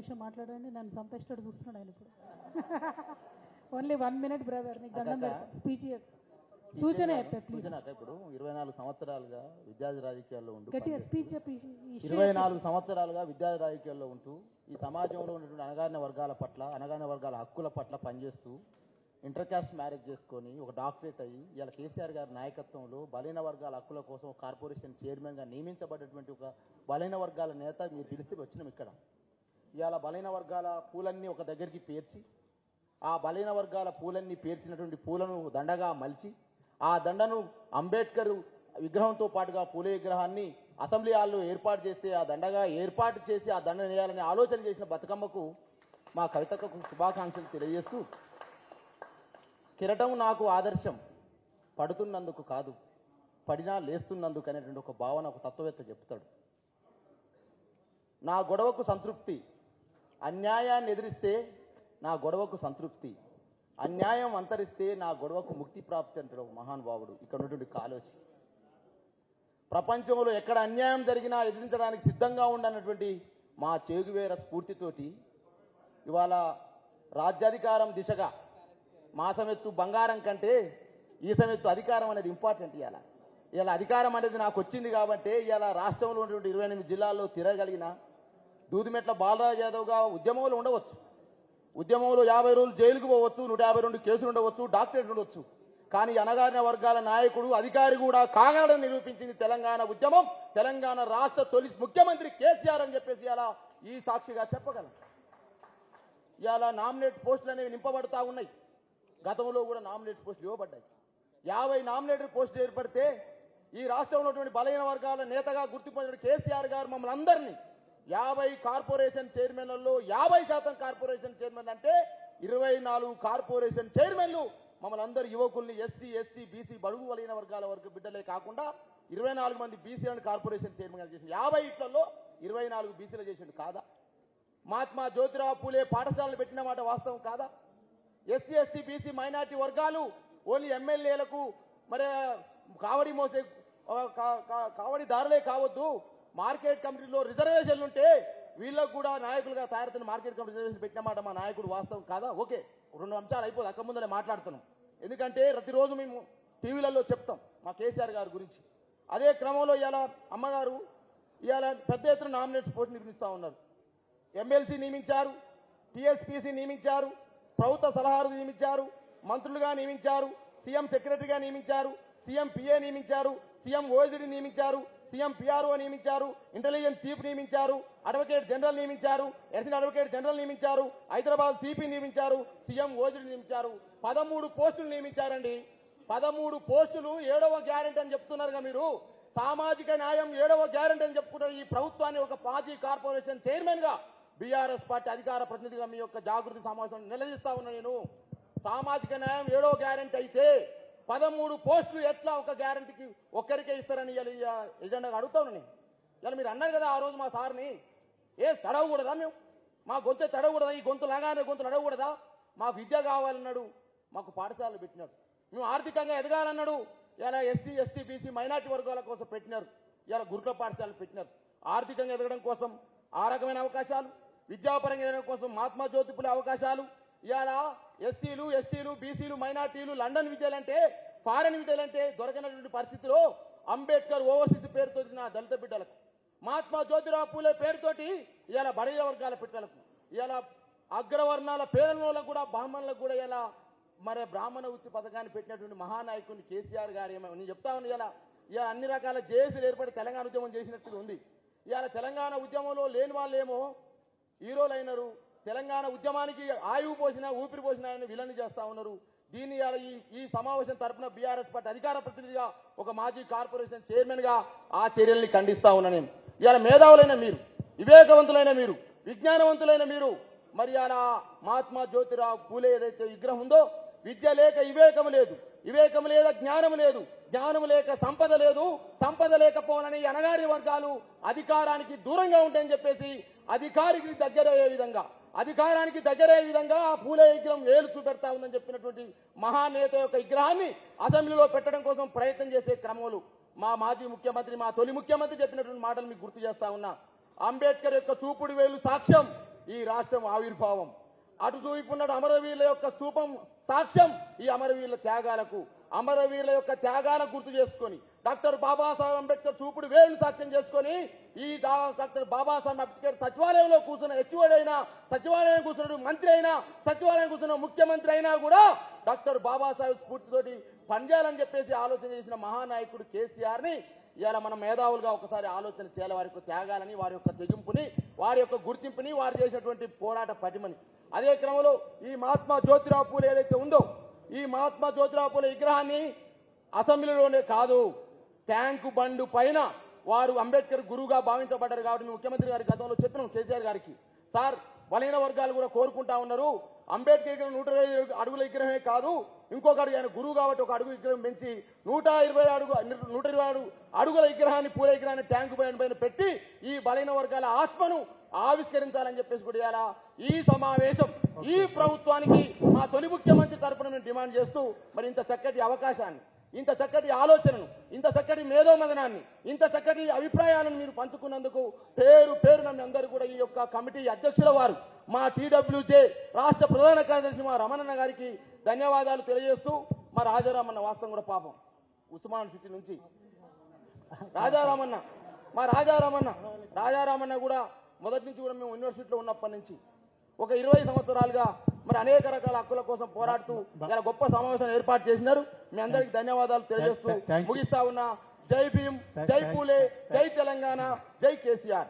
నిమిషం మాట్లాడండి. నన్ను చంపేస్తాడు చూస్తున్నాడు ఆయన ఇప్పుడు. ఓన్లీ 1 minute బ్రదర్, నీకు దండం పెడతా. స్పీచ్ సూచన ఇప్పుడు 24 సంవత్సరాలుగా విద్యార్థి రాజకీయాల్లో ఉంటూ గట్టిగా స్పీచ్ చెప్పి 24 సంవత్సరాలుగా విద్యార్థి రాజకీయాల్లో ఉంటూ ఈ సమాజంలో ఉన్నటువంటి అణగారిన వర్గాల పట్ల, అణగారిన వర్గాల హక్కుల పట్ల పనిచేస్తూ ఇంటర్ కాస్ట్ మ్యారేజ్ చేసుకొని ఒక డాక్టరేట్ అయ్యి ఇవాళ కేసీఆర్ గారి నాయకత్వంలో బలైన వర్గాల హక్కుల కోసం కార్పొరేషన్ చైర్మన్గా నియమించబడ్డటువంటి ఒక బలైన వర్గాల నేత మీరు పిలిస్తే వచ్చినాం ఇక్కడ. ఇవాళ బలైన వర్గాల పూలన్నీ ఒక దగ్గరికి పేర్చి, ఆ బలైన వర్గాల పూలన్నీ పేర్చినటువంటి పూలను దండగా మలిచి, ఆ దండను అంబేద్కర్ విగ్రహంతో పాటుగా పూల విగ్రహాన్ని అసెంబ్లీ హాల్లో ఏర్పాటు చేస్తే ఆ దండగా ఏర్పాటు చేసి ఆ దండ వేయాలని ఆలోచన చేసిన బతుకమ్మకు మా కవితకు శుభాకాంక్షలు తెలియజేస్తూ, కిరటం నాకు ఆదర్శం పడుతున్నందుకు కాదు, పడినా లేస్తున్నందుకు అనేటువంటి ఒక భావన ఒక తత్వవేత్త చెప్తాడు. నా గొడవకు సంతృప్తి, అన్యాయాన్ని ఎదిరిస్తే నా గొడవకు సంతృప్తి, అన్యాయం అంతరిస్తే నా గొడవకు ముక్తి ప్రాప్తి అంటాడు ఒక మహానుభావుడు. ఇక్కడ ఉన్నటువంటి కాలోసి ప్రపంచంలో ఎక్కడ అన్యాయం జరిగినా ఎదిరించడానికి సిద్ధంగా ఉండనటువంటి మా చేగువేర స్ఫూర్తితోటి ఇవాళ రాజ్యాధికారం దిశగా మాసమెత్తు బంగారం కంటే ఈసమెత్తు అధికారం అనేది ఇంపార్టెంట్. ఇవాళ అధికారం అనేది నాకు వచ్చింది కాబట్టి ఇవాళ రాష్ట్రంలో ఉన్నటువంటి 28 జిల్లాల్లో తిరగలిగిన దూదిమెట్ల బాలరాజు యాదవ్గా ఉద్యమంలో ఉండవచ్చు, ఉద్యమంలో 50 రోజులు జైలుకు పోవచ్చు, 152 కేసులు ఉండవచ్చు, డాక్టరేట్ ఉండవచ్చు. కానీ అణగారిన వర్గాల నాయకుడు అధికారి కూడా కాగలని నిరూపించింది తెలంగాణ ఉద్యమం, తెలంగాణ రాష్ట్ర తొలి ముఖ్యమంత్రి కేసీఆర్ అని చెప్పేసి ఇలా ఈ సాక్షిగా చెప్పగలం. ఇవాళ నామినేట్ పోస్టులు అనేవి నింపబడతా ఉన్నాయి. గతంలో కూడా నామినేట్ పోస్టులు ఇవ్వబడ్డాయి. 50 నామినేటెడ్ పోస్టులు ఏర్పడితే ఈ రాష్ట్రంలో ఉన్నటువంటి బలహీన వర్గాల నేతగా గుర్తించిన కేసీఆర్ గారు మమ్మల్ని అందరినీ 50 కార్పొరేషన్ చైర్మన్లలో 50% కార్పొరేషన్ చైర్మన్ అంటే 24 కార్పొరేషన్ చైర్మన్లు మమ్మల్ని అందరు యువకుల్ని ఎస్సీ, ఎస్టీ, బీసీ బడుగు బలహీన వర్గాల వరకు బిడ్డలే కాకుండా 24 మంది బీసీలను కార్పొరేషన్ చైర్మన్ చేసింది. 50 ఇట్లలో 24 బీసీలు చేసిండు కాదా? మహాత్మా జ్యోతిరావు పూలే పాఠశాలలు పెట్టిన మాట వాస్తవం కాదా? ఎస్సీ, ఎస్టీ, బీసీ మైనార్టీ వర్గాలు ఓన్లీ ఎమ్మెల్యేలకు మరి కావడి మోసే కావడిదారులే కావద్దు, మార్కెట్ కమిటీలో రిజర్వేషన్లు ఉంటే వీళ్ళకు కూడా నాయకులుగా తయారుతున్న మార్కెట్ కమిటీ రిజర్వేషన్ పెట్టిన మాట మా నాయకుడు వాస్తవం కాదా? ఓకే, 2 అంశాలు అయిపోదు, అక్క ముందరే మాట్లాడుతున్నాం. ఎందుకంటే ప్రతిరోజు మేము టీవీలలో చెప్తాం మా కేసీఆర్ గారి గురించి. అదే క్రమంలో ఇవాళ అమ్మగారు ఇవాళ పెద్ద ఎత్తున నామినేట్స్ పోటీ నిర్మిస్తూ ఉన్నారు. ఎమ్మెల్సీ నియమించారు, టీఎస్పీసీ నియమించారు, ప్రభుత్వ సలహాలు నియమించారు, మంత్రులుగా నియమించారు, సీఎం సెక్రటరీగా నియమించారు, సీఎం పిఏ నియమించారు, సీఎం ఓఎస్డీ నియమించారు, సీఎం పిఆర్ఓ నియమించారు, ఇంటెలిజెన్స్ చీఫ్ నియమించారు, అడ్వకేట్ జనరల్ నియమించారు, అడిషనల్ అడ్వకేట్ జనరల్ నియమించారు, హైదరాబాద్ సిపి నియమించారు, సీఎం ఓఎస్డీ నియమించారు. 13 పోస్టులు నియమించారండి. 13 పోస్టులు 7వ గ్యారెంటీ అని చెప్తున్నారుగా మీరు. సామాజిక న్యాయం 7వ గ్యారెంటీ అని చెప్పుకుంటారు. ఈ ప్రభుత్వాన్ని ఒక మాజీ కార్పొరేషన్ చైర్మన్ గా బీఆర్ఎస్ పార్టీ అధికార ప్రతినిధిగా మీ యొక్క జాగృతి సమావేశం నిలదీస్తా ఉన్నా నేను. సామాజిక న్యాయం 7వ గ్యారెంటీ అయితే 13 పోస్టులు ఎట్లా ఒక గ్యారెంటీకి ఒక్కరికే ఇస్తారని ఎజెండాగా అడుగుతాను నేను. ఇలా మీరు అన్నారు కదా ఆ రోజు మా సార్ని, తడవకూడదా మేము? మా గొంతు తడవకూడదా? ఈ గొంతు లాగానే గొంతు నడవకూడదా? మాకు విద్య కావాలన్నాడు, మాకు పాఠశాలలు పెట్టినాడు. మేము ఆర్థికంగా ఎదగాలన్నాడు, ఇలా ఎస్సీ, ఎస్టీ, బీసీ మైనార్టీ వర్గాల కోసం పెట్టినారు. ఇలా గురుకుల పాఠశాలలు పెట్టినారు. ఆర్థికంగా ఎదగడం కోసం ఆ రకమైన అవకాశాలు, విద్యాపరంగా ఎదగడం కోసం మహాత్మా జ్యోతిపుల అవకాశాలు. ఇవాళ ఎస్సీలు, ఎస్టీలు, బీసీలు, మైనార్టీలు లండన్ విద్యలంటే, ఫారెన్ విద్యలంటే దొరకనటువంటి పరిస్థితిలో అంబేద్కర్ ఓవర్సీస్ పేరుతో నా దళిత బిడ్డలకు, మహాత్మా జ్యోతిరావు పూలే పేరుతోటి ఇవాళ బడైన వర్గాల బిడ్డలకు, ఇవాళ అగ్రవర్ణాల పేదలకు కూడా బ్రాహ్మణులకు కూడా ఇలా మరి బ్రాహ్మణ వృత్తి పథకాన్ని పెట్టినటువంటి మహానాయకుని కేసీఆర్ గారు ఏమో నేను చెప్తా ఉన్నా. ఇలా అన్ని రకాల జేఏసీలు ఏర్పడి తెలంగాణ ఉద్యమం చేసినట్టుగా ఉంది. ఇవాళ తెలంగాణ ఉద్యమంలో లేని వాళ్ళేమో హీరోలు అయినారు, తెలంగాణ ఉద్యమానికి ఆయువు పోసిన ఊపిరి పోసిన ఆయన విలన్ చేస్తా ఉన్నారు. దీన్ని ఈ సమావేశం తరఫున బీఆర్ఎస్ పార్టీ అధికార ప్రతినిధిగా ఒక మాజీ కార్పొరేషన్ చైర్మన్ గా ఆ చర్యల్ని ఖండిస్తా ఉన్నా నేను. ఇవాళ మేధావులైన మీరు, వివేకవంతులైన మీరు, విజ్ఞానవంతులైన మీరు మరి అలా మహాత్మా జ్యోతిరావు పూలే ఏదైతే విగ్రహం ఉందో, విద్య లేక వివేకం లేదు, వివేకం లేక జ్ఞానం లేదు, జ్ఞానం లేక సంపద లేదు, సంపద లేకపోనని అణగారి వర్గాలు అధికారానికి దూరంగా ఉంటాయని చెప్పేసి అధికారికి దగ్గరయ్యే విధంగా, అధికారానికి దగ్గరయ్యే విధంగా ఆ పూలే విగ్రహం ఏలు చూపెడతా ఉందని చెప్పినటువంటి మహానేత యొక్క విగ్రహాన్ని అసెంబ్లీలో పెట్టడం కోసం ప్రయత్నం చేసే క్రమంలో మా మాజీ ముఖ్యమంత్రి, మా తొలి ముఖ్యమంత్రి చెప్పినటువంటి మాటలు మీకు గుర్తు చేస్తా ఉన్నా. అంబేద్కర్ యొక్క చూపుడు వేలు సాక్ష్యం ఈ రాష్ట్రం ఆవిర్భావం. అటు చూపున్నాడు అమరవీరుల యొక్క స్తూపం సాక్ష్యం ఈ అమరవీరుల త్యాగాలకు, అమరవీరుల యొక్క త్యాగాలను గుర్తు చేసుకొని డాక్టర్ బాబాసాహెబ్ అంబేద్కర్ చూపుడు వేలును సాక్ష్యం చేసుకొని ఈ డాక్టర్ బాబాసాహెబ్ అంబేద్కర్ సచివాలయంలో కూర్చున్న హెచ్ఓడి అయినా, సచివాలయం కూర్చున్న మంత్రి అయినా, సచివాలయం కూర్చున్న ముఖ్యమంత్రి అయినా కూడా డాక్టర్ బాబాసాహెబ్ స్ఫూర్తితోటి పనిచేయాలని చెప్పేసి ఆలోచన చేసిన మహానాయకుడు కేసీఆర్ని ఇవాళ మనం మేధావులుగా ఒకసారి ఆలోచన చేయాలి. వారి యొక్క త్యాగాలని, వారి యొక్క తెగింపుని, వారి యొక్క గుర్తింపుని, వారు చేసినటువంటి పోరాట పటిమని. అదే క్రమంలో ఈ మహాత్మా జ్యోతిరావు పూలే ఏదైతే ఉందో ఈ మహాత్మా జ్యోతిరావు పూలే విగ్రహాన్ని అసెంబ్లీలోనే కాదు ట్యాంకు బండు పైన వారు అంబేద్కర్ గురువుగా భావించబడ్డారు. కాబట్టి ముఖ్యమంత్రి గారి గతంలో చెప్పినాం కేసీఆర్ గారికి, సార్ బలహీన వర్గాలు కూడా కోరుకుంటా ఉన్నారు అంబేద్కర్ విగ్రహం 120 అడుగుల విగ్రహమే కాదు, ఇంకొక అడుగు, ఆయన గురువు కాబట్టి ఒక అడుగు విగ్రహం పెంచి 120 అడుగుల విగ్రహాన్ని, పూల విగ్రహాన్ని ట్యాంకు పైన పెట్టి ఈ బలహీన వర్గాల ఆత్మను ఆవిష్కరించాలని చెప్పేసి కూడా ఇవాళ ఈ సమావేశం ఈ ప్రభుత్వానికి మా తొలి ముఖ్యమంత్రి తరపున మేము డిమాండ్ చేస్తూ మరి ఇంత చక్కటి అవకాశాన్ని, ఇంత చక్కటి ఆలోచనను, ఇంత చక్కటి మేధోమదనాన్ని, ఇంత చక్కటి అభిప్రాయాలను మీరు పంచుకున్నందుకు పేరున మీ అందరూ కూడా ఈ యొక్క కమిటీ అధ్యక్షుల వారు మా టీడబ్ల్యూజే రాష్ట్ర ప్రధాన కార్యదర్శి మా రమణన్న గారికి ధన్యవాదాలు తెలియజేస్తూ మా రాజారామన్న వాస్తవం కూడా పాపం ఉస్మాన్ సిటీ నుంచి రాజారామన్న కూడా మొదటి నుంచి కూడా మేము యూనివర్సిటీలో ఉన్నప్పటి నుంచి ఒక 20 సంవత్సరాలుగా మరి అనేక రకాల హక్కుల కోసం పోరాడుతూ ఇలా గొప్ప సమావేశం ఏర్పాటు చేసినారు. మీ అందరికి ధన్యవాదాలు తెలియజేస్తూ ముగిస్తా ఉన్నా. జై భీమ్, జై పూలే, జై తెలంగాణ, జై కేసీఆర్.